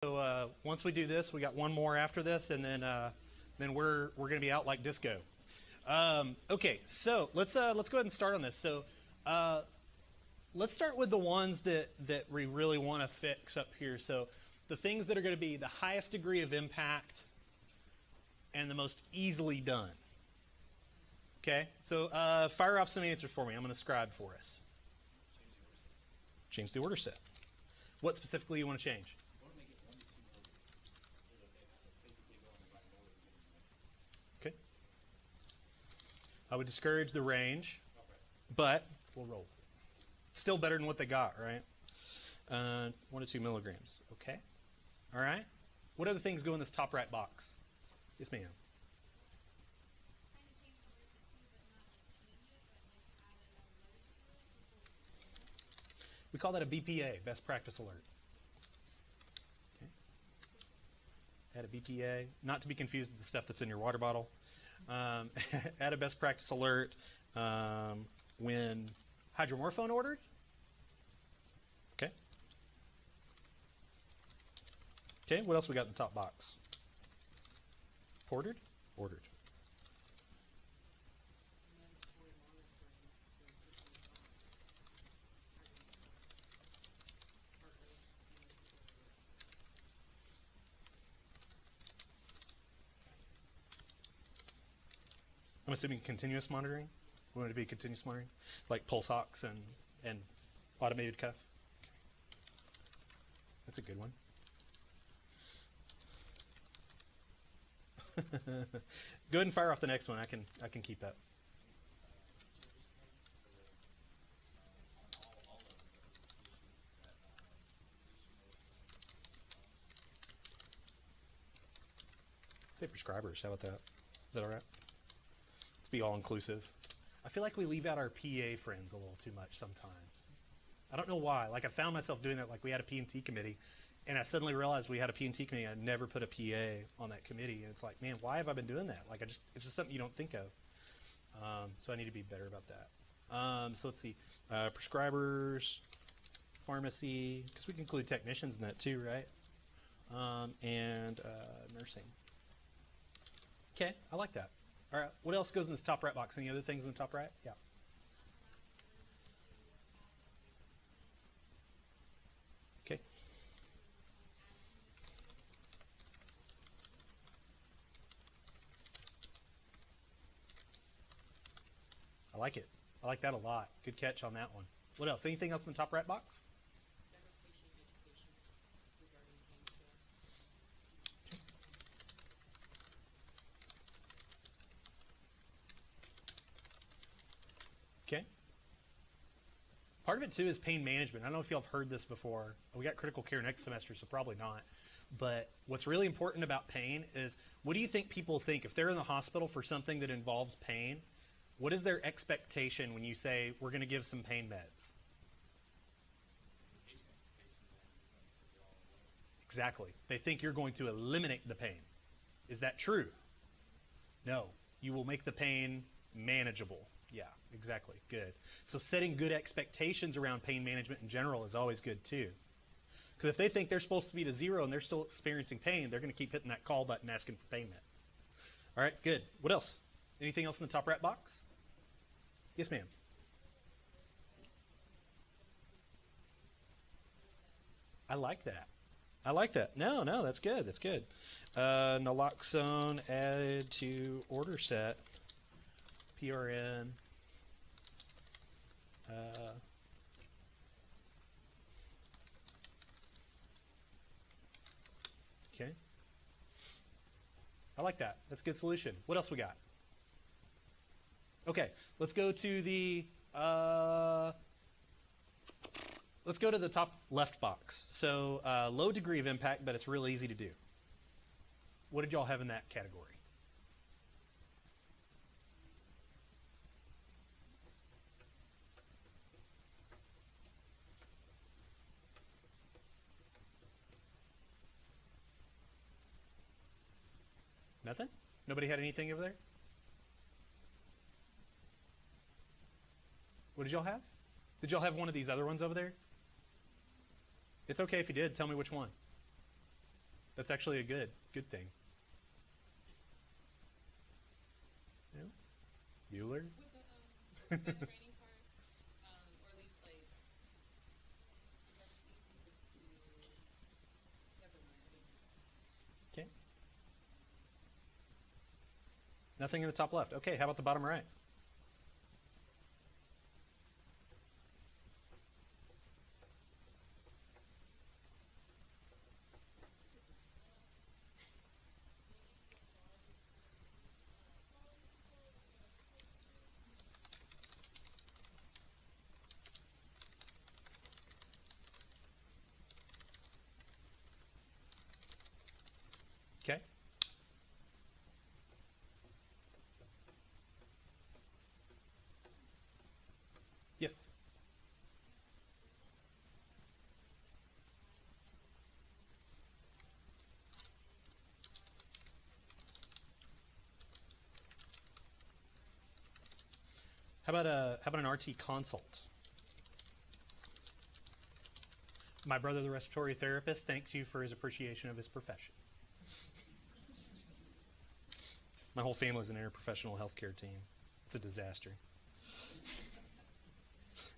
So once we do this, we got one more after this, and then we're going to be out like disco. Okay, so let's go ahead and start on this. So let's start with the ones that we really want to fix up here. So the things that are going to be the highest degree of impact and the most easily done. Okay, so fire off some answers for me. I'm going to scribe for us. Change the order set. What specifically you want to change? Okay. I would discourage the range, but we'll roll. Still better than what they got, right? 1 to 2 milligrams. Okay. All right. What other things go in this top right box? Yes, ma'am. We call that a BPA, best practice alert. Okay. Add a BPA, not to be confused with the stuff that's in your water bottle. Add a best practice alert when hydromorphone ordered. Okay. Okay, what else we got in the top box? Ordered? Ordered. I'm assuming continuous monitoring. We want it to be continuous monitoring, like pulse ox and automated cuff. Okay. That's a good one. Go ahead and fire off the next one. I can keep up. Say prescribers. How about that? Is that all right? Be all inclusive. I feel like we leave out our PA friends a little too much sometimes. I don't know why. Like I found myself doing that. Like we had a P&T committee, and I suddenly realized we had a P&T committee. I never put a PA on that committee, and it's like, man, why have I been doing that? Like it's just something you don't think of. So I need to be better about that. So let's see, prescribers, pharmacy, because we can include technicians in that too, right? And nursing. Okay, I like that. All right, what else goes in this top right box? Any other things in the top right? Yeah. Okay. I like it. I like that a lot. Good catch on that one. What else? Anything else in the top right box? Okay. Part of it too is pain management. I don't know if y'all have heard this before. We got critical care next semester, so probably not. But what's really important about pain is, what do you think people think if they're in the hospital for something that involves pain? What is their expectation when you say we're going to give some pain meds? Exactly. They think you're going to eliminate the pain. Is that true? No. You will make the pain manageable. Yeah, exactly. Good. So setting good expectations around pain management in general is always good too. Because if they think they're supposed to be to 0 and they're still experiencing pain, they're going to keep hitting that call button asking for pain meds. All right, good. What else? Anything else in the top right box? Yes, ma'am. I like that. I like that. No, that's good. That's good. Naloxone added to order set. PRN. Okay. I like that. That's a good solution. What else we got? Okay, let's go to the top left box. So low degree of impact, but it's real easy to do. What did y'all have in that category? Nothing? Nobody had anything over there? What did y'all have? Did y'all have one of these other ones over there? It's okay if you did. Tell me which one. That's actually a good thing. Yeah. Bueller? With the training part, or at least like, that's easy to do. Never mind, I didn't. Okay. Nothing in the top left. Okay, how about the bottom right? Okay. Yes. How about an RT consult? My brother, the respiratory therapist, thanks you for his appreciation of his profession. My whole family is an interprofessional healthcare team. It's a disaster.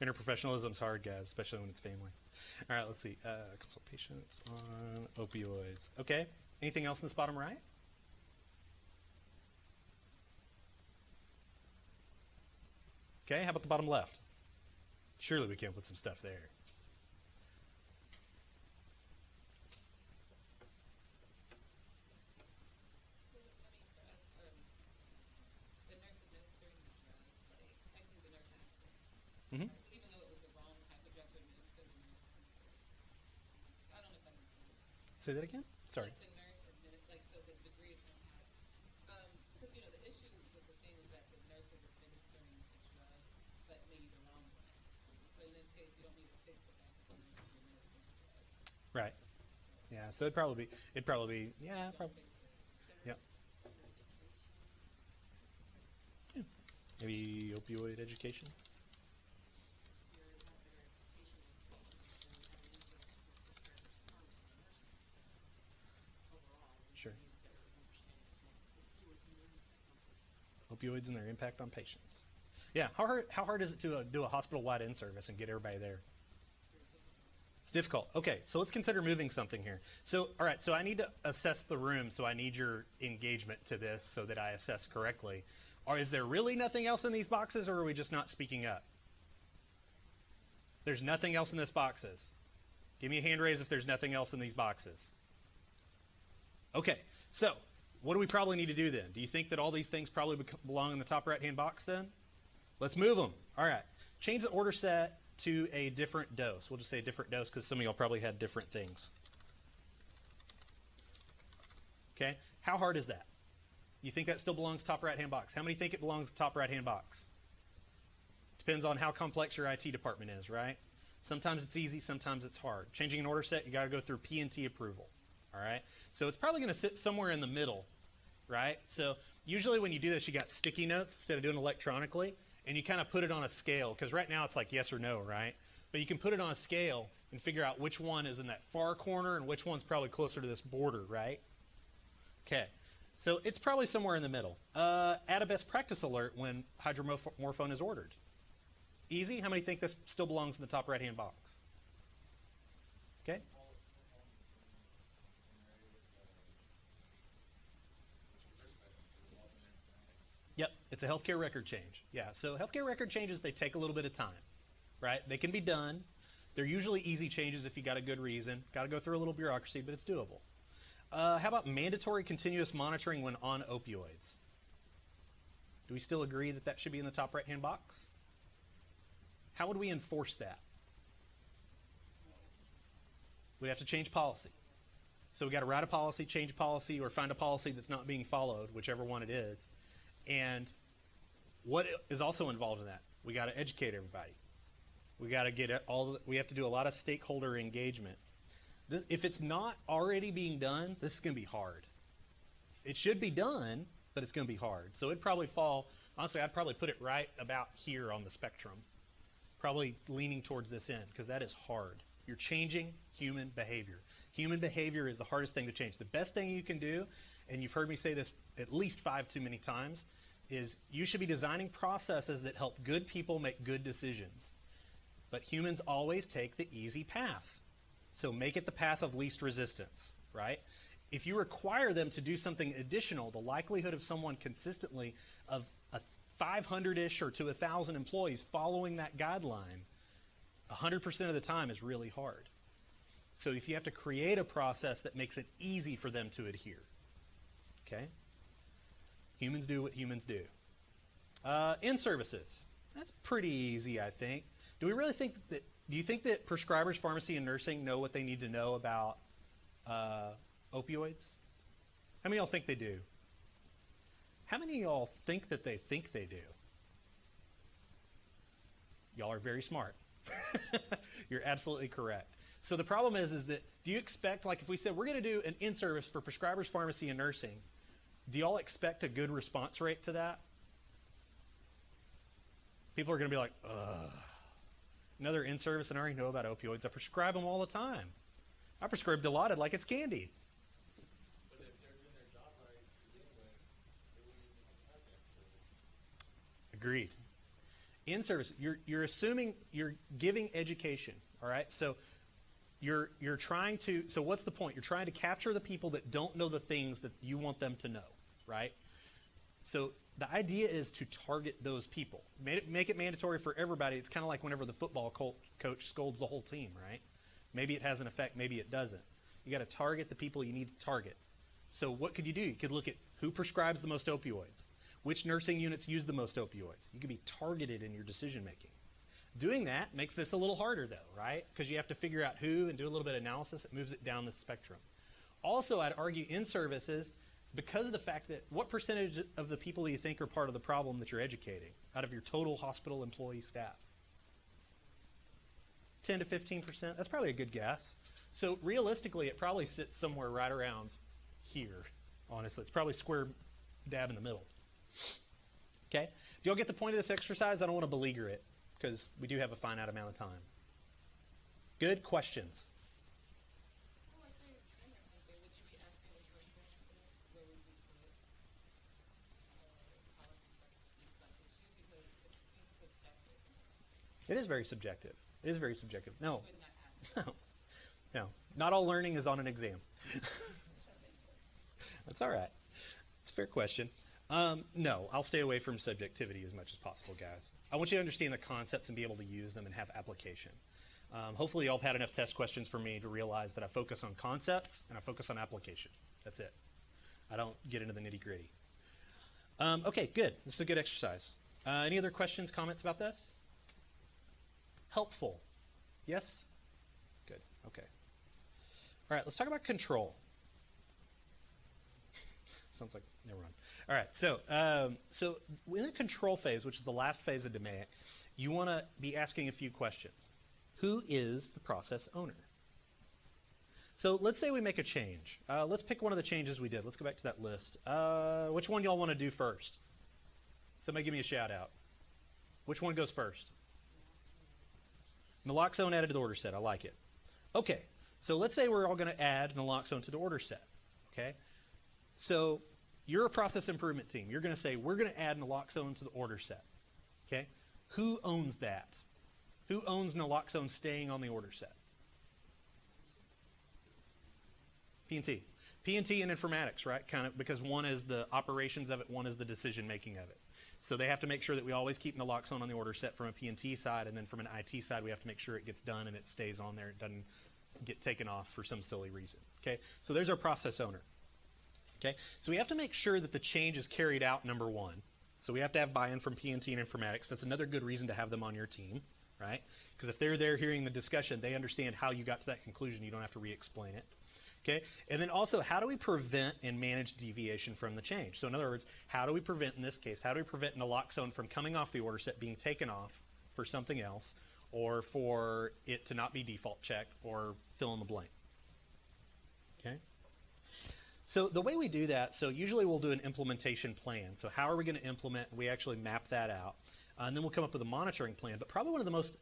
Interprofessionalism's hard, guys, especially when it's family. All right, let's see. Consult patients on opioids. Okay. Anything else in this bottom right? Okay, how about the bottom left? Surely we can put some stuff there. So, I mean, for us, the nurse administering the drug, like, technically the nurse has to. Mm-hmm. So even though it was the wrong type of drug to administer, the nurse administered. I don't know if that makes sense. Say that again? Sorry. Like the nurse like, so the degree of impact. Because, you know, the issue with the thing is that the nurse is administering the drug, but maybe the wrong one. So in this case, you don't need to fix the fact that the nurse is administering the drug. Right. Yeah, so it'd probably be, yeah, probably. Yep. Yeah. Maybe opioid education? Sure. Opioids and their impact on patients. Yeah, how hard is it to do a hospital-wide in-service and get everybody there? It's difficult. Okay, so let's consider moving something here. So, all right, so I need to assess the room, so I need your engagement to this so that I assess correctly. Or is there really nothing else in these boxes, or are we just not speaking up? There's nothing else in these boxes. Give me a hand raise if there's nothing else in these boxes. Okay, so what do we probably need to do then? Do you think that all these things probably belong in the top right-hand box then? Let's move them. All right, change the order set to a different dose. We'll just say a different dose because some of y'all probably had different things. Okay, how hard is that? You think that still belongs top right-hand box? How many think it belongs to top right-hand box? Depends on how complex your IT department is, right? Sometimes it's easy, sometimes it's hard. Changing an order set, you got to go through P&T approval. All right, so it's probably going to fit somewhere in the middle, right? So usually when you do this, you got sticky notes instead of doing electronically, and you kind of put it on a scale, because right now it's like yes or no, right? But you can put it on a scale and figure out which one is in that far corner and which one's probably closer to this border, right? Okay, so it's probably somewhere in the middle. Add a best practice alert when hydromorphone is ordered. Easy? How many think this still belongs in the top right-hand box? Okay. Yep, it's a healthcare record change. Yeah, so healthcare record changes, they take a little bit of time, right? They can be done. They're usually easy changes if you got a good reason. Got to go through a little bureaucracy, but it's doable. How about mandatory continuous monitoring when on opioids? Do we still agree that that should be in the top right-hand box? How would we enforce that? We'd have to change policy. So we got to write a policy, change a policy, or find a policy that's not being followed, whichever one it is. And what is also involved in that? We got to educate everybody. We got to get we have to do a lot of stakeholder engagement. If it's not already being done, this is going to be hard. It should be done, but it's going to be hard. So it'd probably fall, honestly, I'd probably put it right about here on the spectrum. Probably leaning towards this end, because that is hard. You're changing human behavior. Human behavior is the hardest thing to change. The best thing you can do, and you've heard me say this at least 5 too many times, is you should be designing processes that help good people make good decisions. But humans always take the easy path. So make it the path of least resistance, right? If you require them to do something additional, the likelihood of someone consistently of a 500-ish or to 1,000 employees following that guideline 100% of the time is really hard. So if you have to create a process that makes it easy for them to adhere, okay? Humans do what humans do. In-services. That's pretty easy, I think. Do we really think that, do you think that prescribers, pharmacy, and nursing know what they need to know about opioids? How many of y'all think they do? How many of y'all think that they do? Y'all are very smart. You're absolutely correct. So the problem is that do you expect, like if we said we're going to do an in-service for prescribers, pharmacy, and nursing, do y'all expect a good response rate to that? People are going to be like, ugh. Another in-service, and I already know about opioids. I prescribe them all the time. I prescribe Dilaudid like it's candy. But if they're doing their job right to begin with, they wouldn't even have that service. Agreed. In-service, you're assuming you're giving education, all right? So you're trying to, so what's the point? You're trying to capture the people that don't know the things that you want them to know, right? So the idea is to target those people. Make it mandatory for everybody. It's kind of like whenever the football coach scolds the whole team, right? Maybe it has an effect, maybe it doesn't. You got to target the people you need to target. So what could you do? You could look at who prescribes the most opioids, which nursing units use the most opioids. You could be targeted in your decision making. Doing that makes this a little harder though, right? Because you have to figure out who and do a little bit of analysis. It moves it down the spectrum. Also, I'd argue in services, because of the fact that what percentage of the people do you think are part of the problem that you're educating out of your total hospital employee staff? 10 to 15%? That's probably a good guess. So realistically, it probably sits somewhere right around here, honestly. It's probably square dab in the middle. Okay? Do y'all get the point of this exercise? I don't want to beleaguer it because we do have a finite amount of time. Good questions. Well, I think, would you be asking the questions where would you put policies like issue because it seems subjective. It is very subjective. It is very subjective. No. Would not ask. No. No. Not all learning is on an exam. That's all right. It's a fair question. No, I'll stay away from subjectivity as much as possible, guys. I want you to understand the concepts and be able to use them and have application. Hopefully y'all have had enough test questions for me to realize that I focus on concepts and I focus on application. That's it. I don't get into the nitty-gritty. Okay, good. This is a good exercise. Any other questions, comments about this? Helpful. Yes? Good. Okay. All right, let's talk about control. Sounds like, never mind. All right, so in the control phase, which is the last phase of DMAIC, you want to be asking a few questions. Who is the process owner? So let's say we make a change. Let's pick one of the changes we did. Let's go back to that list. Which one y'all want to do first? Somebody give me a shout out. Which one goes first? Naloxone added to the order set. I like it. Okay, so let's say we're all going to add naloxone to the order set. Okay, so you're a process improvement team. You're going to say, we're going to add naloxone to the order set. Okay, who owns that? Who owns naloxone staying on the order set? P&T. P&T and informatics, right? Kind of, because one is the operations of it, one is the decision making of it. So they have to make sure that we always keep naloxone on the order set from a P&T side, and then from an IT side, we have to make sure it gets done and it stays on there. It doesn't get taken off for some silly reason. Okay, so there's our process owner. Okay, so we have to make sure that the change is carried out, number one. So we have to have buy-in from P&T and informatics. That's another good reason to have them on your team, right? Because if they're there hearing the discussion, they understand how you got to that conclusion. You don't have to re-explain it. Okay, and then also, how do we prevent and manage deviation from the change? So in other words, how do we prevent, in this case, how do we prevent naloxone from coming off the order set, being taken off for something else, or for it to not be default checked, or fill in the blank? Okay. So the way we do that, so usually we'll do an implementation plan. So how are we going to implement? We actually map that out. And then we'll come up with a monitoring plan. But probably one of the most